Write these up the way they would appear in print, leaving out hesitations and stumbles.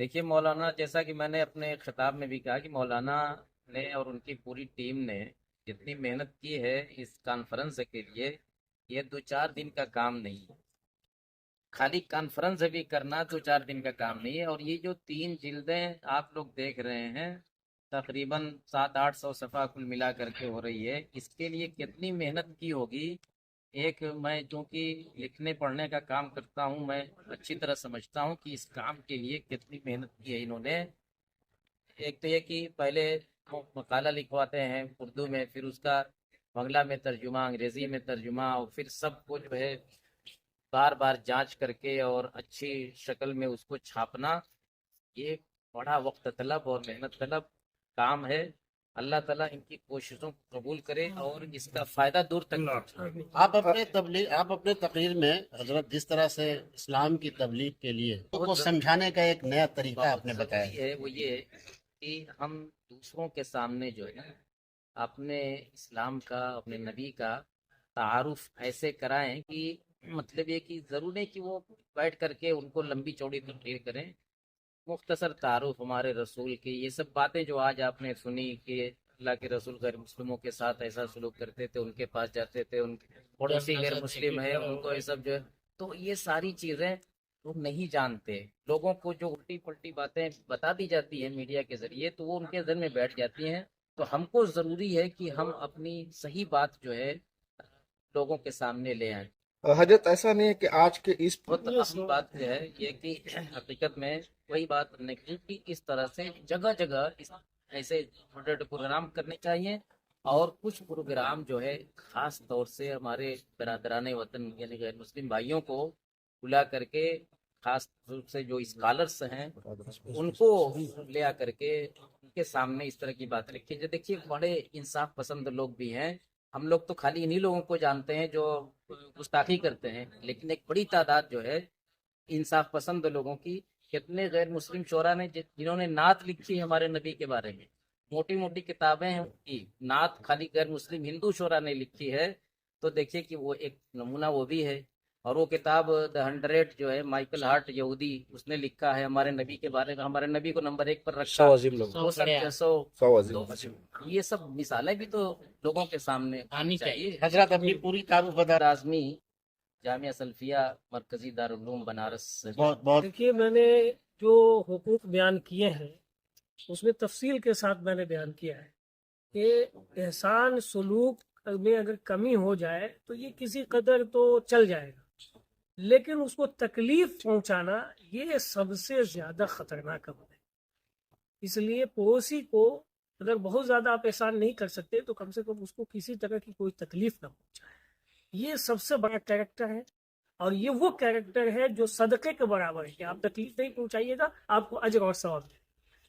دیکھیے مولانا، جیسا کہ میں نے اپنے خطاب میں بھی کہا کہ مولانا نے اور ان کی پوری ٹیم نے جتنی محنت کی ہے اس کانفرنس کے لیے، یہ 2-4 دن کا کام نہیں ہے. خالی کانفرنس بھی کرنا 2-4 دن کا کام نہیں ہے. اور یہ جو 3 جلدیں آپ لوگ دیکھ رہے ہیں، تقریباً 700-800 صفحہ کل ملا کر کے ہو رہی ہے. اس کے لیے کتنی محنت کی ہوگی. ایک میں چونکہ لکھنے پڑھنے کا کام کرتا ہوں، میں اچھی طرح سمجھتا ہوں کہ اس کام کے لیے کتنی محنت کی ہے انہوں نے. ایک تو یہ کہ پہلے مقالہ لکھواتے ہیں اردو میں، پھر اس کا بنگلہ میں ترجمہ، انگریزی میں ترجمہ، اور پھر سب کو جو ہے بار بار جانچ کر کے اور اچھی شکل میں اس کو چھاپنا، یہ بڑا وقت طلب اور محنت طلب کام ہے. اللہ تعالیٰ ان کی کوششوں کو قبول کرے اور اس کا فائدہ دور تک پہنچائے. آپ اپنے تقریر میں حضرت جس طرح سے اسلام کی تبلیغ کے لیے کو سمجھانے کا ایک نیا طریقہ آپ نے بتایا ہے وہ یہ کہ ہم دوسروں کے سامنے جو ہے اپنے اسلام کا، اپنے نبی کا تعارف ایسے کرائیں کہ مطلب یہ کہ ضرور نہیں کہ وہ بیٹھ کر کے ان کو لمبی چوڑی تقریر کریں. مختصر تعارف ہمارے رسول کی، یہ سب باتیں جو آج آپ نے سنی کہ اللہ کے رسول غیر مسلموں کے ساتھ ایسا سلوک کرتے تھے، ان کے پاس جاتے تھے، ان پڑوسی غیر مسلم ہے ان کو یہ سب جو ہے، تو یہ ساری چیزیں لوگ نہیں جانتے. لوگوں کو جو الٹی پلٹی باتیں بتا دی جاتی ہیں میڈیا کے ذریعے، تو وہ ان کے ذہن میں بیٹھ جاتی ہیں. تو ہم کو ضروری ہے کہ ہم اپنی صحیح بات جو ہے لوگوں کے سامنے لے آئیں. حضرت ایسا نہیں ہے کہ آج کے اس بہت اہم بات جو ہے یہ کہ حقیقت میں وہی بات نے کی کہ اس طرح سے جگہ جگہ ایسے چھوٹے چھوٹے پروگرام کرنے چاہیے. اور کچھ پروگرام جو ہے خاص طور سے ہمارے برادران وطن یعنی غیر مسلم بھائیوں کو بلا کر کے، خاص طور سے جو اسکالرس ہیں ان کو لے آ کر کے ان کے سامنے اس طرح کی بات رکھی. جو دیکھیے بڑے انصاف پسند لوگ بھی ہیں. ہم لوگ تو خالی انہی لوگوں کو جانتے ہیں جو گستاخی کرتے ہیں، لیکن ایک بڑی تعداد جو ہے انصاف پسند لوگوں کی. کتنے غیر مسلم شعراء نے جنہوں نے نعت لکھی ہے ہمارے نبی کے بارے میں، موٹی موٹی کتابیں ہیں ان کی. نعت خالی غیر مسلم ہندو شعراء نے لکھی ہے. تو دیکھیے کہ وہ ایک نمونہ وہ بھی ہے. اور وہ کتاب The 100 جو ہے مائیکل ہارٹ یہودی، اس نے لکھا ہے ہمارے نبی کے بارے میں، ہمارے نبی کو نمبر 1 پر رکھا. 100 عظیم لوگ، وہ سب 100 عظیم. یہ سب مثالیں بھی تو لوگوں کے سامنے آنی چاہیے. حضرت اپنی پوری تعارف بتا. اعظمی جامعہ سلفیہ مرکزی دارالعلوم بنارس سے. بہت دیکھیے میں نے جو حقوق بیان کیے ہیں اس میں تفصیل کے ساتھ میں نے بیان کیا ہے کہ احسان سلوک میں اگر کمی ہو جائے تو یہ کسی قدر تو چل جائے گا، لیکن اس کو تکلیف پہنچانا یہ سب سے زیادہ خطرناک عمل ہے. اس لیے پڑوسی کو اگر بہت زیادہ آپ احسان نہیں کر سکتے تو کم سے کم اس کو کسی طرح کی کوئی تکلیف نہ پہنچائے. یہ سب سے بڑا کیریکٹر ہے، اور یہ وہ کیریکٹر ہے جو صدقے کے برابر ہے کہ آپ تکلیف نہیں پہنچائیے گا، آپ کو اجر اور ثواب ہے.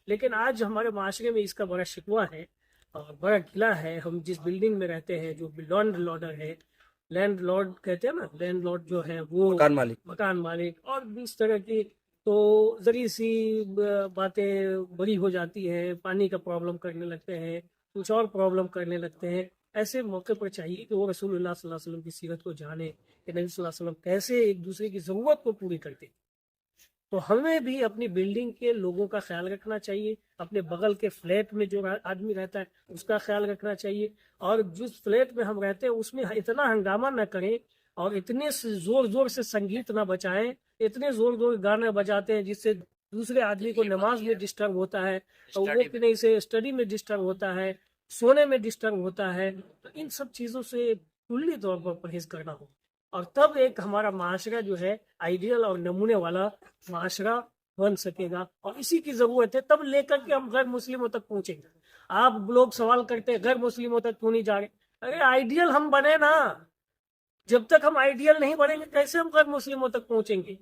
لیکن آج ہمارے معاشرے میں اس کا بڑا شکوہ ہے اور بڑا گلہ ہے. ہم جس بلڈنگ میں رہتے ہیں جو لینڈ لارڈر ہے، لینڈ لارڈ کہتے ہیں نا، لینڈ لارڈ جو ہے وہ مکان مالک، اور بھی اس طرح کی تو ذریعہ سی باتیں بڑی ہو جاتی ہیں. پانی کا پرابلم کرنے لگتے ہیں، کچھ اور پرابلم کرنے لگتے ہیں. ایسے موقع پر چاہیے کہ وہ رسول اللہ صلی اللہ علیہ وسلم کی سیرت کو جانے کہ نبی صلی اللہ علیہ وسلم کیسے ایک دوسرے کی ضرورت کو پوری کرتے. تو ہمیں بھی اپنی بلڈنگ کے لوگوں کا خیال رکھنا چاہیے، اپنے بغل کے فلیٹ میں جو آدمی رہتا ہے اس کا خیال رکھنا چاہیے، اور جس فلیٹ میں ہم رہتے ہیں اس میں اتنا ہنگامہ نہ کریں اور اتنے زور زور سے سنگیت نہ بجائیں. اتنے زور زور گانے بجاتے ہیں جس سے دوسرے آدمی کو نماز میں ڈسٹرب ہوتا ہے، اور وہ کہ نہیں سے اسٹڈی میں ڈسٹرب ہوتا ہے، سونے میں ڈسٹرب ہوتا ہے. تو ان سب چیزوں سے کلی طور پر پرہیز کرنا ہو، اور تب ایک ہمارا معاشرہ جو ہے آئیڈیل اور نمونے والا معاشرہ بن سکے گا. اور اسی کی ضرورت ہے، تب لے کر کے ہم غیر مسلموں تک پہنچیں گے. آپ لوگ سوال کرتے ہیں غیر مسلموں تک کیوں نہیں جا رہے؟ ارے آئیڈیل ہم بنے نا، جب تک ہم آئیڈیل نہیں بنیں گے کیسے ہم غیر مسلموں تک پہنچیں گے؟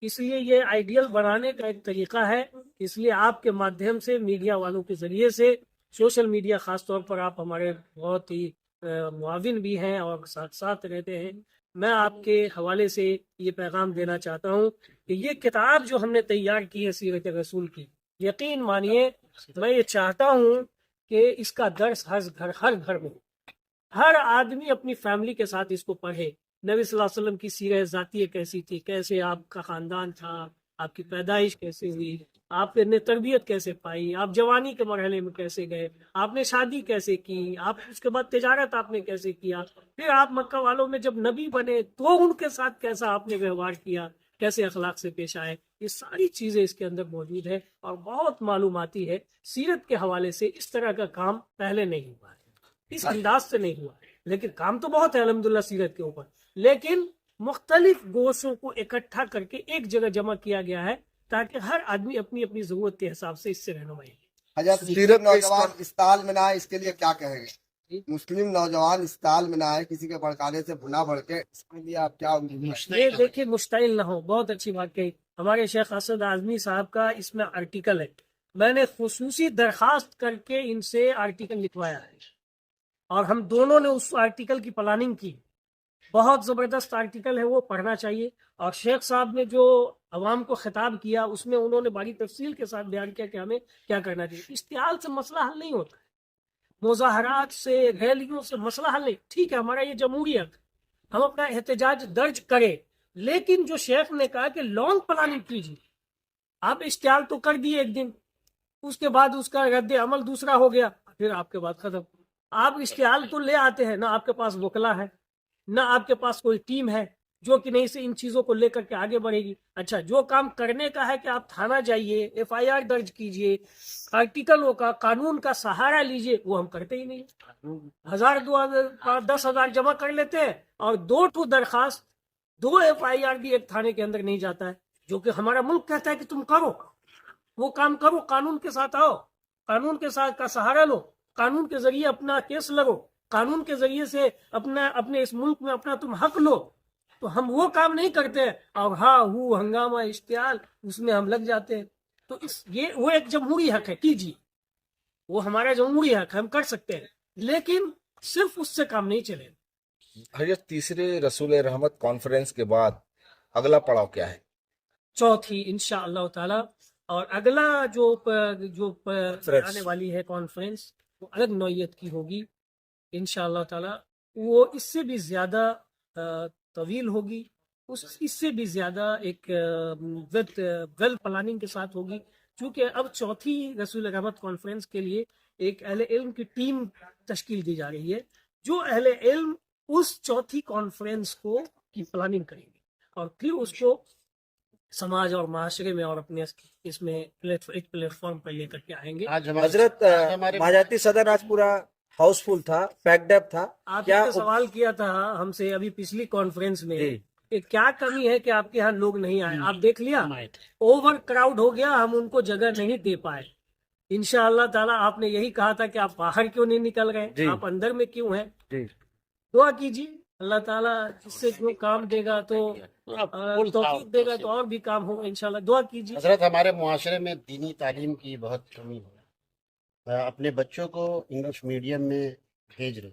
اس لیے یہ آئیڈیل بنانے کا ایک طریقہ ہے. اس لیے آپ کے مادھیم سے، میڈیا والوں کے ذریعے سے، سوشل میڈیا خاص طور پر آپ ہمارے بہت ہی معاون بھی ہیں اور ساتھ ساتھ رہتے ہیں. میں آپ کے حوالے سے یہ پیغام دینا چاہتا ہوں کہ یہ کتاب جو ہم نے تیار کی ہے سیرت رسول کی، یقین مانیے میں یہ چاہتا ہوں کہ اس کا درس ہر گھر میں، ہر آدمی اپنی فیملی کے ساتھ اس کو پڑھے. نبی صلی اللہ علیہ وسلم کی سیرت ذاتیہ کیسی تھی، کیسے آپ کا خاندان تھا، آپ کی پیدائش کیسے ہوئی، آپ نے تربیت کیسے پائی، آپ جوانی کے مرحلے میں کیسے گئے، آپ نے شادی کیسے کی، آپ اس کے بعد تجارت آپ نے کیسے کیا، پھر آپ مکہ والوں میں جب نبی بنے تو ان کے ساتھ کیسا آپ نے ویوہار کیا، کیسے اخلاق سے پیش آئے، یہ ساری چیزیں اس کے اندر موجود ہے اور بہت معلوماتی ہے. سیرت کے حوالے سے اس طرح کا کام پہلے نہیں ہوا ہے، اس انداز سے نہیں ہوا ہے، لیکن کام تو بہت ہے الحمدللہ سیرت کے اوپر، لیکن مختلف گوشوں کو اکٹھا کر کے ایک جگہ جمع کیا گیا ہے تاکہ ہر آدمی اپنی اپنی ضرورت کے حساب سے اس سے رہنمائی لے. حضرت سیرت کے نوجوان اس تال میں نہ آئے، اس کے لیے کیا کہیں گے؟ مسلم نوجوان اس تال میں نہ آئے، کسی کے بھڑکانے سے نہ بھڑکے، اس کے لیے آپ کیا یہ دیکھیں مشتعل نہ ہو، بہت اچھی بات کہی. ہمارے شیخ اسد اعظمی صاحب کا اس میں آرٹیکل ہے، میں نے خصوصی درخواست کر کے ان سے آرٹیکل لکھوایا ہے اور ہم دونوں نے اس آرٹیکل کی پلاننگ کی. بہت زبردست آرٹیکل ہے، وہ پڑھنا چاہیے. اور شیخ صاحب نے جو عوام کو خطاب کیا اس میں انہوں نے بڑی تفصیل کے ساتھ بیان کیا کہ ہمیں کیا کرنا چاہیے. اشتعال سے مسئلہ حل نہیں ہوتا ہے، مظاہرات سے، ریلیوں سے مسئلہ حل نہیں. ٹھیک ہے، ہمارا یہ جمہوریت، ہم اپنا احتجاج درج کریں، لیکن جو شیخ نے کہا کہ لانگ پلاننگ کیجیے. آپ اشتعال تو کر دیے ایک دن، اس کے بعد اس کا رد عمل دوسرا ہو گیا، پھر آپ کے بعد ختم. آپ اشتعال تو لے آتے ہیں، نہ آپ کے پاس وکلا ہے، نہ آپ کے پاس کوئی ٹیم ہے جو کہ نہیں سے ان چیزوں کو لے کر کے آگے بڑھے گی. اچھا، جو کام کرنے کا ہے کہ آپ تھانہ جائیے، ایف آئی آر درج کیجئے، آرٹیکلوں کا، قانون کا سہارا لیجئے، وہ ہم کرتے ہی نہیں. 1000 2000 10,000 جمع کر لیتے ہیں اور 2 درخواست، 2 ایف آئی آر بھی ایک تھانے کے اندر نہیں جاتا ہے، جو کہ ہمارا ملک کہتا ہے کہ تم کرو وہ کام کرو، قانون کے ساتھ آؤ، قانون کے ساتھ کا سہارا لو، قانون کے ذریعے اپنا کیس لگو، قانون کے ذریعے سے اپنے اس ملک میں اپنا تم حق لو. تو ہم وہ کام نہیں کرتے اور ہنگامہ اشتعال اس میں ہم لگ جاتے ہیں. تو وہ ایک جمہوری حق ہے، کیجیے، وہ ہمارا جمہوری حق ہے، ہم کر سکتے ہیں، لیکن صرف اس سے کام نہیں چلے. حضرت تیسرے رسول رحمت کانفرنس کے بعد اگلا پڑاؤ کیا ہے؟ چوتھی انشاءاللہ تعالی، اور اگلا جو آنے والی ہے کانفرنس وہ الگ نوعیت کی ہوگی انشاءاللہ تعالی. وہ اس سے بھی زیادہ طویل ہوگی، اس سے بھی زیادہ ایک ویل پلاننگ کے ساتھ ہوگی، چونکہ اب چوتھی رسول رحمت کانفرنس کے لیے ایک اہل علم کی ٹیم تشکیل دی جا رہی ہے، جو اہل علم اس چوتھی کانفرنس کی پلاننگ کریں گے اور پھر اس کو سماج اور معاشرے میں اور اپنے اس میں ایک پلیٹ فارم پر لے کر کے آئیں گے. آج حضرت مہاجاتی صدر آج پورا ہاؤس فل تھا، پیکڈ اپ تھا. آپ نے سوال کیا تھا ہم سے ابھی پچھلی کانفرنس میں کہ کیا کمی ہے کہ آپ کے ہاں لوگ نہیں آئے. آپ دیکھ لیا، اوور کراؤڈ ہو گیا، ہم ان کو جگہ نہیں دے پائے. انشاءاللہ تعالیٰ آپ نے یہی کہا تھا کہ آپ باہر کیوں نہیں نکل رہے، آپ اندر میں کیوں ہیں. دعا کیجیے اللہ تعالیٰ جس سے جو کام دے گا تو توفیق دے گا تو اور بھی کام ہوگا انشاءاللہ. دعا کیجیے. حضرت ہمارے معاشرے میں دینی تعلیم کی بہت کمی ہے، اپنے بچوں کو انگلش میڈیم میں بھیج رہے،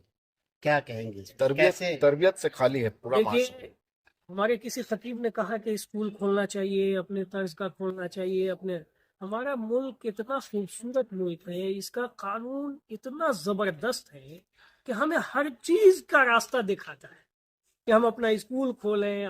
کیا کہیں گے؟ تربیت سے خالی ہے پورا معاشرہ. دیکھیے، ہمارے کسی خطیب نے کہا کہ اسکول کھولنا چاہیے، اپنے طرز کا کھولنا چاہیے. ہمارا ملک اتنا خوبصورت ملک ہے، اس کا قانون اتنا زبردست ہے کہ ہمیں ہر چیز کا راستہ دکھاتا ہے کہ ہم اپنا اسکول کھولیں،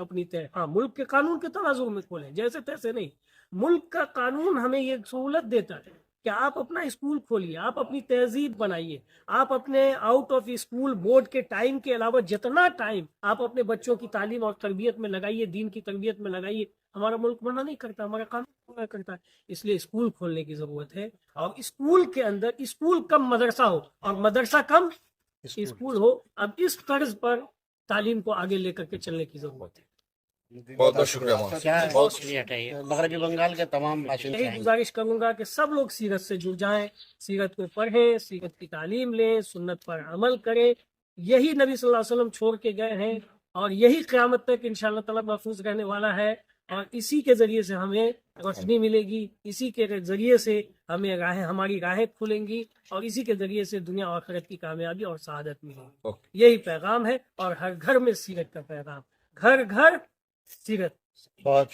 ملک کے قانون کے تناظر میں کھولیں، جیسے تیسے نہیں. ملک کا قانون ہمیں یہ سہولت دیتا ہے کہ آپ اپنا اسکول کھولیے، آپ اپنی تہذیب بنائیے، آپ اپنے آؤٹ آف اسکول بورڈ کے ٹائم کے علاوہ جتنا ٹائم آپ اپنے بچوں کی تعلیم اور تربیت میں لگائیے، دین کی تربیت میں لگائیے. ہمارا ملک منع نہیں کرتا، ہمارا قانون منع کرتا ہے. اس لیے اسکول کھولنے کی ضرورت ہے، اور اسکول کے اندر اسکول کم مدرسہ ہو اور مدرسہ کم اسکول ہو. اب اس طرز پر تعلیم کو آگے لے کر کے چلنے کی ضرورت ہے. بہت بہت شکریہ. کیا مغربی بنگال کے تمام یہی گزارش کروں گا کہ سب لوگ سیرت سے جڑ جائیں، سیرت کو پڑھیں، سیرت کی تعلیم لیں، سنت پر عمل کریں. یہی نبی صلی اللہ علیہ وسلم چھوڑ کے گئے ہیں اور یہی قیامت تک انشاءاللہ تعالیٰ محفوظ رہنے والا ہے. اور اسی کے ذریعے سے ہمیں روشنی ملے گی، اسی کے ذریعے سے ہمیں ہماری راہیں کھلیں گی، اور اسی کے ذریعے سے دنیا اور آخرت کی کامیابی اور سعادت ملے گی. یہی پیغام ہے، اور ہر گھر میں سیرت کا پیغام، گھر گھر سیرت. بہت